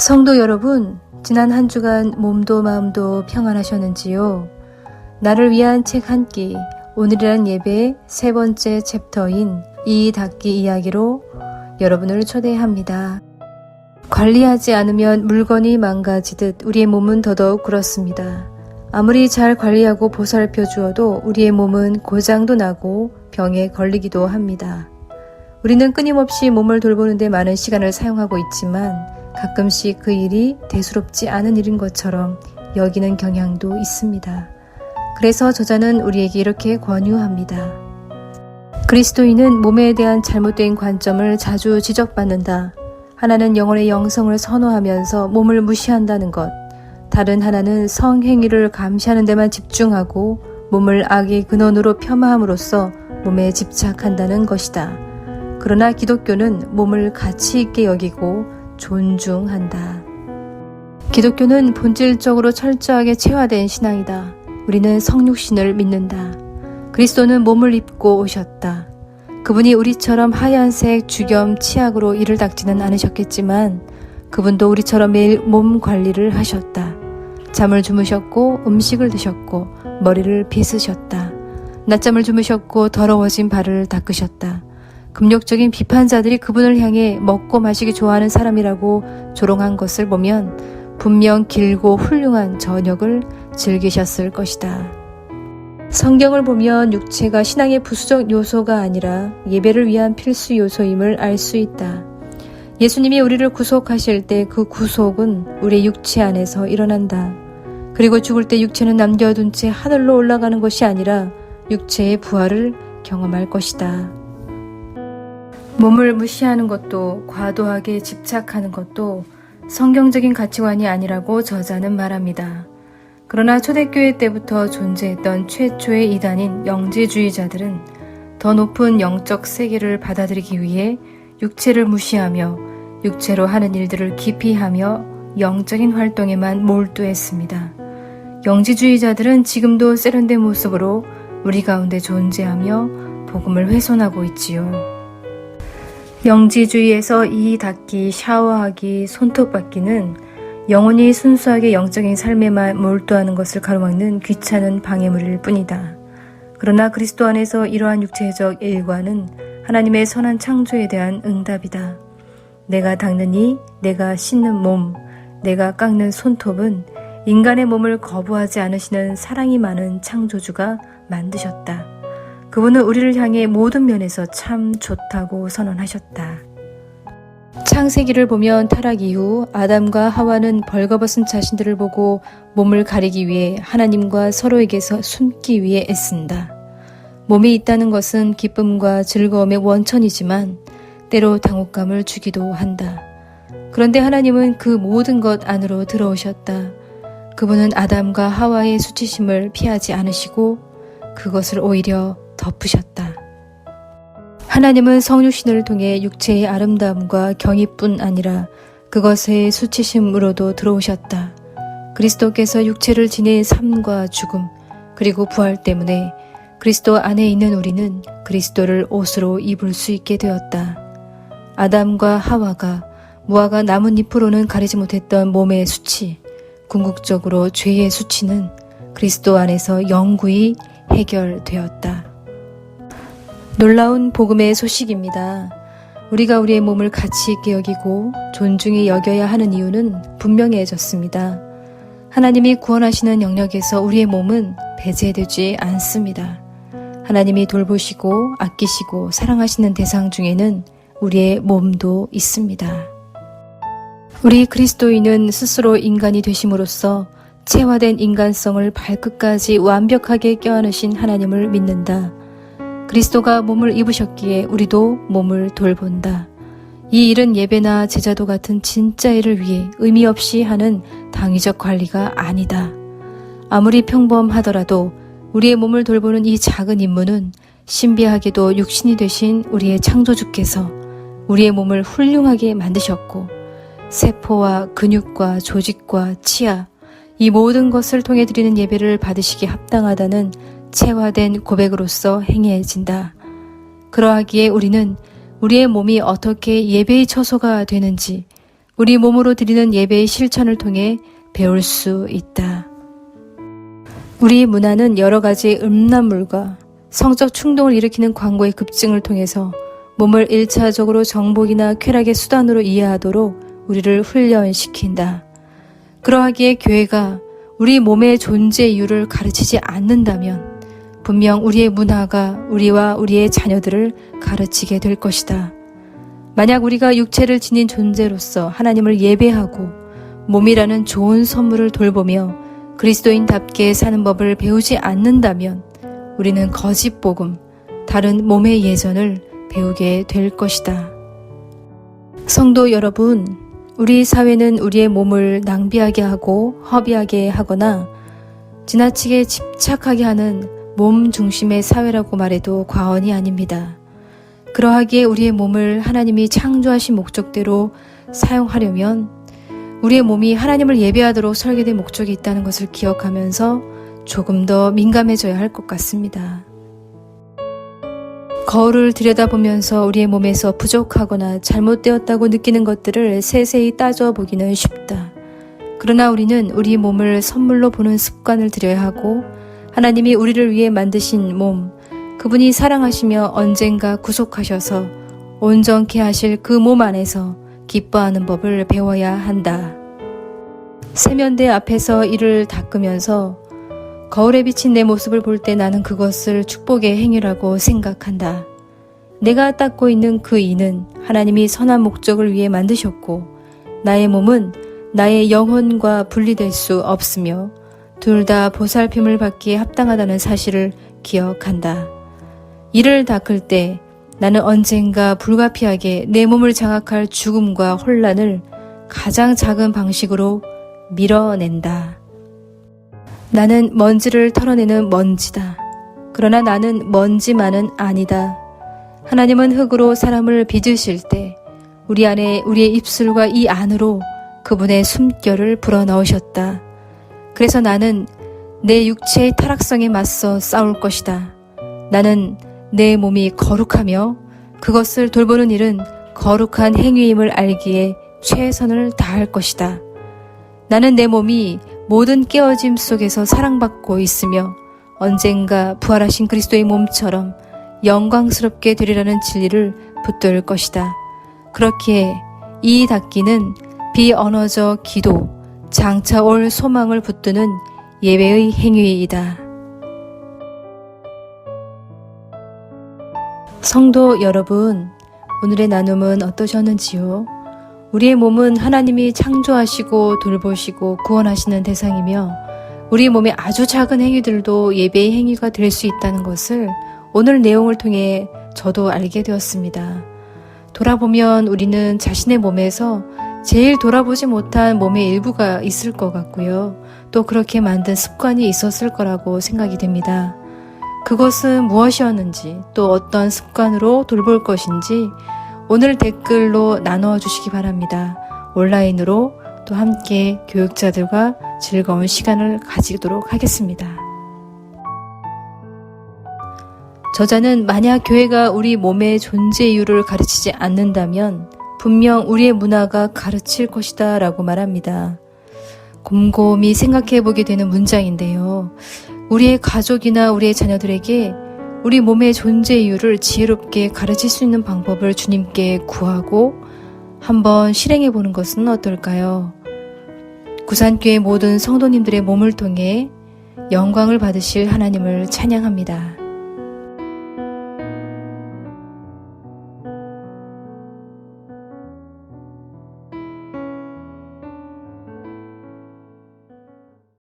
성도 여러분, 지난 한 주간 몸도 마음도 평안하셨는지요? 나를 위한 책 한 끼, 오늘이란 예배의 세 번째 챕터인 이 닫기 이야기로 여러분을 초대합니다. 관리하지 않으면 물건이 망가지듯 우리의 몸은 더더욱 그렇습니다. 아무리 잘 관리하고 보살펴 주어도 우리의 몸은 고장도 나고 병에 걸리기도 합니다. 우리는 끊임없이 몸을 돌보는 데 많은 시간을 사용하고 있지만 가끔씩 그 일이 대수롭지 않은 일인 것처럼 여기는 경향도 있습니다. 그래서 저자는 우리에게 이렇게 권유합니다. 그리스도인은 몸에 대한 잘못된 관점을 자주 지적받는다. 하나는 영혼의 영성을 선호하면서 몸을 무시한다는 것, 다른 하나는 성행위를 감시하는 데만 집중하고 몸을 악의 근원으로 폄하함으로써 몸에 집착한다는 것이다. 그러나 기독교는 몸을 가치 있게 여기고 존중한다. 기독교는 본질적으로 철저하게 체화된 신앙이다. 우리는 성육신을 믿는다. 그리스도는 몸을 입고 오셨다. 그분이 우리처럼 하얀색 주겸 치약으로 이를 닦지는 않으셨겠지만 그분도 우리처럼 매일 몸 관리를 하셨다. 잠을 주무셨고 음식을 드셨고 머리를 빗으셨다. 낮잠을 주무셨고 더러워진 발을 닦으셨다. 금욕적인 비판자들이 그분을 향해 먹고 마시기 좋아하는 사람이라고 조롱한 것을 보면 분명 길고 훌륭한 저녁을 즐기셨을 것이다. 성경을 보면 육체가 신앙의 부수적 요소가 아니라 예배를 위한 필수 요소임을 알 수 있다. 예수님이 우리를 구속하실 때 그 구속은 우리의 육체 안에서 일어난다. 그리고 죽을 때 육체는 남겨둔 채 하늘로 올라가는 것이 아니라 육체의 부활을 경험할 것이다. 몸을 무시하는 것도 과도하게 집착하는 것도 성경적인 가치관이 아니라고 저자는 말합니다. 그러나 초대교회 때부터 존재했던 최초의 이단인 영지주의자들은 더 높은 영적 세계를 받아들이기 위해 육체를 무시하며 육체로 하는 일들을 기피하며 영적인 활동에만 몰두했습니다. 영지주의자들은 지금도 세련된 모습으로 우리 가운데 존재하며 복음을 훼손하고 있지요. 영지주의에서 이 닦기, 샤워하기, 손톱받기는 영혼이 순수하게 영적인 삶에만 몰두하는 것을 가로막는 귀찮은 방해물일 뿐이다. 그러나 그리스도 안에서 이러한 육체적 일과는 하나님의 선한 창조에 대한 응답이다. 내가 닦는 이, 내가 씻는 몸, 내가 깎는 손톱은 인간의 몸을 거부하지 않으시는 사랑이 많은 창조주가 만드셨다. 그분은 우리를 향해 모든 면에서 참 좋다고 선언하셨다. 창세기를 보면 타락 이후 아담과 하와는 벌거벗은 자신들을 보고 몸을 가리기 위해 하나님과 서로에게서 숨기 위해 애쓴다. 몸이 있다는 것은 기쁨과 즐거움의 원천이지만 때로 당혹감을 주기도 한다. 그런데 하나님은 그 모든 것 안으로 들어오셨다. 그분은 아담과 하와의 수치심을 피하지 않으시고 그것을 오히려 덮으셨다. 하나님은 성육신을 통해 육체의 아름다움과 경의뿐 아니라 그것의 수치심으로도 들어오셨다. 그리스도께서 육체를 지닌 삶과 죽음 그리고 부활 때문에 그리스도 안에 있는 우리는 그리스도를 옷으로 입을 수 있게 되었다. 아담과 하와가 무화과 나뭇잎으로는 가리지 못했던 몸의 수치, 궁극적으로 죄의 수치는 그리스도 안에서 영구히 해결되었다. 놀라운 복음의 소식입니다. 우리가 우리의 몸을 가치 있게 여기고 존중히 여겨야 하는 이유는 분명해졌습니다. 하나님이 구원하시는 영역에서 우리의 몸은 배제되지 않습니다. 하나님이 돌보시고 아끼시고 사랑하시는 대상 중에는 우리의 몸도 있습니다. 우리 그리스도인은 스스로 인간이 되심으로써 체화된 인간성을 발끝까지 완벽하게 껴안으신 하나님을 믿는다. 그리스도가 몸을 입으셨기에 우리도 몸을 돌본다. 이 일은 예배나 제자도 같은 진짜 일을 위해 의미 없이 하는 당위적 관리가 아니다. 아무리 평범하더라도 우리의 몸을 돌보는 이 작은 임무는 신비하게도 육신이 되신 우리의 창조주께서 우리의 몸을 훌륭하게 만드셨고 세포와 근육과 조직과 치아 이 모든 것을 통해 드리는 예배를 받으시기에 합당하다는 체화된 고백으로서 행해진다. 그러하기에 우리는 우리의 몸이 어떻게 예배의 처소가 되는지, 우리 몸으로 드리는 예배의 실천을 통해 배울 수 있다. 우리 문화는 여러 가지 음란물과 성적 충동을 일으키는 광고의 급증을 통해서 몸을 1차적으로 정복이나 쾌락의 수단으로 이해하도록 우리를 훈련시킨다. 그러하기에 교회가 우리 몸의 존재 이유를 가르치지 않는다면 분명 우리의 문화가 우리와 우리의 자녀들을 가르치게 될 것이다. 만약 우리가 육체를 지닌 존재로서 하나님을 예배하고 몸이라는 좋은 선물을 돌보며 그리스도인답게 사는 법을 배우지 않는다면 우리는 거짓 복음, 다른 몸의 예전을 배우게 될 것이다. 성도 여러분, 우리 사회는 우리의 몸을 낭비하게 하고 허비하게 하거나 지나치게 집착하게 하는 몸 중심의 사회라고 말해도 과언이 아닙니다. 그러하기에 우리의 몸을 하나님이 창조하신 목적대로 사용하려면 우리의 몸이 하나님을 예배하도록 설계된 목적이 있다는 것을 기억하면서 조금 더 민감해져야 할 것 같습니다. 거울을 들여다보면서 우리의 몸에서 부족하거나 잘못되었다고 느끼는 것들을 세세히 따져보기는 쉽다. 그러나 우리는 우리 몸을 선물로 보는 습관을 들여야 하고 하나님이 우리를 위해 만드신 몸, 그분이 사랑하시며 언젠가 구속하셔서 온전케 하실 그 몸 안에서 기뻐하는 법을 배워야 한다. 세면대 앞에서 이를 닦으면서 거울에 비친 내 모습을 볼 때 나는 그것을 축복의 행위라고 생각한다. 내가 닦고 있는 그 이는 하나님이 선한 목적을 위해 만드셨고 나의 몸은 나의 영혼과 분리될 수 없으며 둘 다 보살핌을 받기에 합당하다는 사실을 기억한다. 이를 닦을 때 나는 언젠가 불가피하게 내 몸을 장악할 죽음과 혼란을 가장 작은 방식으로 밀어낸다. 나는 먼지를 털어내는 먼지다. 그러나 나는 먼지만은 아니다. 하나님은 흙으로 사람을 빚으실 때 우리 안에 우리의 입술과 이 안으로 그분의 숨결을 불어넣으셨다. 그래서 나는 내 육체의 타락성에 맞서 싸울 것이다. 나는 내 몸이 거룩하며 그것을 돌보는 일은 거룩한 행위임을 알기에 최선을 다할 것이다. 나는 내 몸이 모든 깨어짐 속에서 사랑받고 있으며 언젠가 부활하신 그리스도의 몸처럼 영광스럽게 되리라는 진리를 붙들 것이다. 그렇기에 이 닦기는 비언어적 기도, 장차 올 소망을 붙드는 예배의 행위이다. 성도 여러분, 오늘의 나눔은 어떠셨는지요? 우리의 몸은 하나님이 창조하시고 돌보시고 구원하시는 대상이며 우리 몸의 아주 작은 행위들도 예배의 행위가 될 수 있다는 것을 오늘 내용을 통해 저도 알게 되었습니다. 돌아보면 우리는 자신의 몸에서 제일 돌아보지 못한 몸의 일부가 있을 것 같고요. 또 그렇게 만든 습관이 있었을 거라고 생각이 됩니다. 그것은 무엇이었는지 또 어떤 습관으로 돌볼 것인지 오늘 댓글로 나눠주시기 바랍니다. 온라인으로 또 함께 교육자들과 즐거운 시간을 가지도록 하겠습니다. 저자는 만약 교회가 우리 몸의 존재 이유를 가르치지 않는다면 분명 우리의 문화가 가르칠 것이다 라고 말합니다. 곰곰이 생각해 보게 되는 문장인데요. 우리의 가족이나 우리의 자녀들에게 우리 몸의 존재 이유를 지혜롭게 가르칠 수 있는 방법을 주님께 구하고 한번 실행해 보는 것은 어떨까요? 구산교회 모든 성도님들의 몸을 통해 영광을 받으실 하나님을 찬양합니다.